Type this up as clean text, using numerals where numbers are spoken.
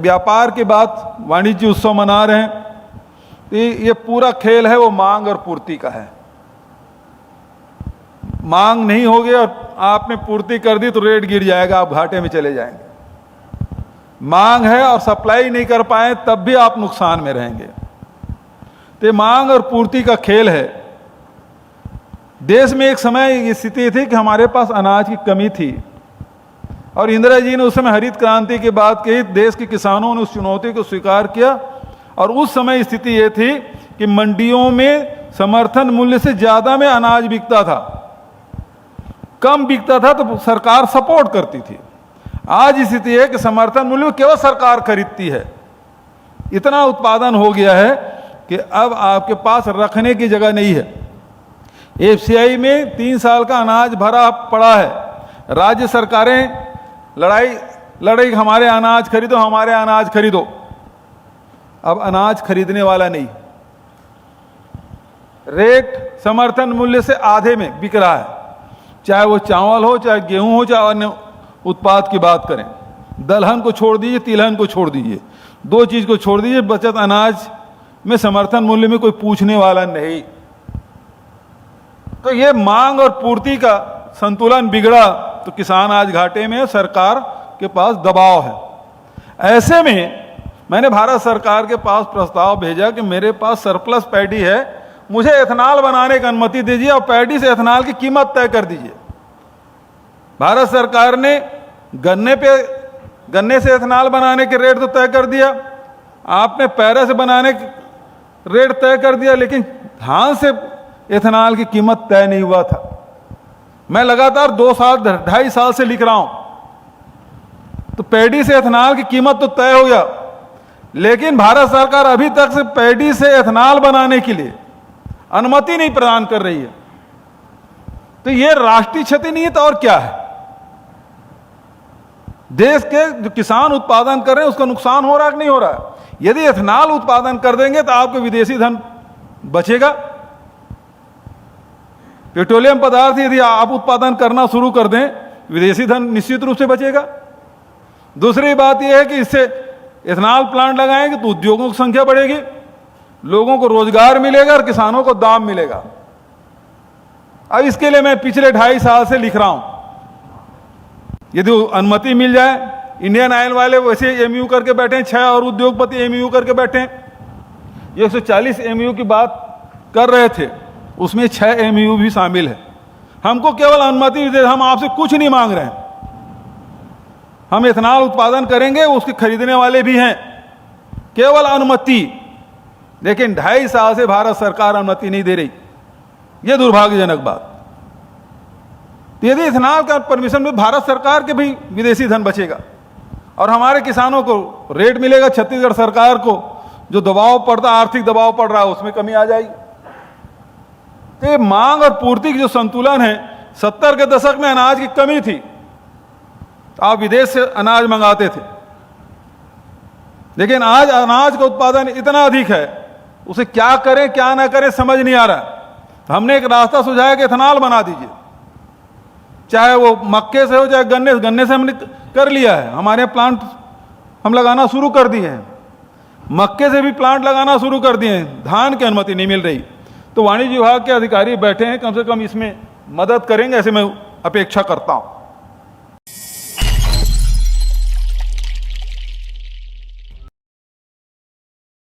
व्यापार के बाद वाणिज्य उत्सव मना रहे हैं, तो ये पूरा खेल है वो मांग और पूर्ति का है। मांग नहीं होगी और आपने पूर्ति कर दी तो रेट गिर जाएगा, आप घाटे में चले जाएंगे। मांग है और सप्लाई नहीं कर पाए तब भी आप नुकसान में रहेंगे। तो मांग और पूर्ति का खेल है। देश में एक समय ये स्थिति थी कि हमारे पास अनाज की कमी थी और इंदिरा जी ने उस समय हरित क्रांति की बात कही, देश के किसानों ने उस चुनौती को स्वीकार किया और उस समय स्थिति ये थी कि मंडियों में समर्थन मूल्य से ज्यादा में अनाज बिकता था, कम बिकता था तो सरकार सपोर्ट करती थी। आज स्थिति है कि समर्थन मूल्य में केवल सरकार खरीदती है। इतना उत्पादन हो गया है कि अब आपके पास रखने की जगह नहीं है। एफसीआई में 3 साल का अनाज भरा पड़ा है। राज्य सरकारें लड़ाई हमारे अनाज खरीदो, हमारे अनाज खरीदो। अब अनाज खरीदने वाला नहीं, रेट समर्थन मूल्य से आधे में बिक रहा है, चाहे वो चावल हो, चाहे गेहूं हो, चाहे अन्य उत्पाद की बात करें। दलहन को छोड़ दीजिए, तिलहन को छोड़ दीजिए, 2 चीज को छोड़ दीजिए, बचत अनाज में समर्थन मूल्य में कोई पूछने वाला नहीं। तो ये मांग और पूर्ति का संतुलन बिगड़ा तो किसान आज घाटे में, सरकार के पास दबाव है। ऐसे में मैंने भारत सरकार के पास प्रस्ताव भेजा कि मेरे पास सरप्लस पैडी है, मुझे एथेनॉल बनाने की अनुमति दीजिए और पैडी से एथेनॉल की कीमत तय कर दीजिए। भारत सरकार ने गन्ने से एथेनॉल बनाने के रेट तो तय कर दिया, आपने पैरा से बनाने के रेट तय कर दिया, लेकिन धान से एथेनॉल की कीमत तय नहीं हुआ था। मैं लगातार 2.5 साल से लिख रहा हूं, तो पैडी से एथेनॉल की कीमत तो तय हो गया, लेकिन भारत सरकार अभी तक से पैडी से एथेनॉल बनाने के लिए अनुमति नहीं प्रदान कर रही है। तो यह राष्ट्रीय क्षति नहीं है तो और क्या है? देश के जो किसान उत्पादन कर रहे हैं उसका नुकसान हो रहा है कि नहीं हो रहा है? यदि एथेनॉल उत्पादन कर देंगे तो आपको विदेशी धन बचेगा। पेट्रोलियम पदार्थ यदि आप उत्पादन करना शुरू कर दें, विदेशी धन निश्चित रूप से बचेगा। दूसरी बात यह है कि इससे एथेनॉल प्लांट लगाएंगे तो उद्योगों की संख्या बढ़ेगी, लोगों को रोजगार मिलेगा और किसानों को दाम मिलेगा। अब इसके लिए मैं पिछले 2.5 साल से लिख रहा हूं, यदि अनुमति मिल जाए। इंडियन ऑयल वाले वैसे एमयू करके बैठे हैं, 6 और उद्योगपति एमयू करके बैठे हैं। 140 एमयू की बात कर रहे थे, उसमें 6 एमयू भी शामिल है। हमको केवल अनुमति दे, हम आपसे कुछ नहीं मांग रहे हैं। हम एथेनॉल उत्पादन करेंगे, उसके खरीदने वाले भी हैं, केवल अनुमति। लेकिन 2.5 साल से भारत सरकार अनुमति नहीं दे रही, यह दुर्भाग्यजनक बात। यदि इथेनॉल का परमिशन में भारत सरकार के भी विदेशी धन बचेगा और हमारे किसानों को रेट मिलेगा, छत्तीसगढ़ सरकार को जो दबाव पड़ता, आर्थिक दबाव पड़ रहा है, उसमें कमी आ जाएगी। तो ये मांग और पूर्ति की जो संतुलन है, 70 के दशक में अनाज की कमी थी, आप विदेश से अनाज मंगाते थे, लेकिन आज अनाज का उत्पादन इतना अधिक है, उसे क्या करें क्या ना करें समझ नहीं आ रहा। तो हमने एक रास्ता सुझाया कि एथेनॉल बना दीजिए, चाहे वो मक्के से हो चाहे गन्ने से हमने कर लिया है। हमारे प्लांट हम लगाना शुरू कर दिए हैं, मक्के से भी प्लांट लगाना शुरू कर दिए हैं। धान की अनुमति नहीं मिल रही, तो वाणिज्य विभाग के अधिकारी बैठे हैं, कम से कम इसमें मदद करेंगे ऐसे मैं अपेक्षा करता हूं।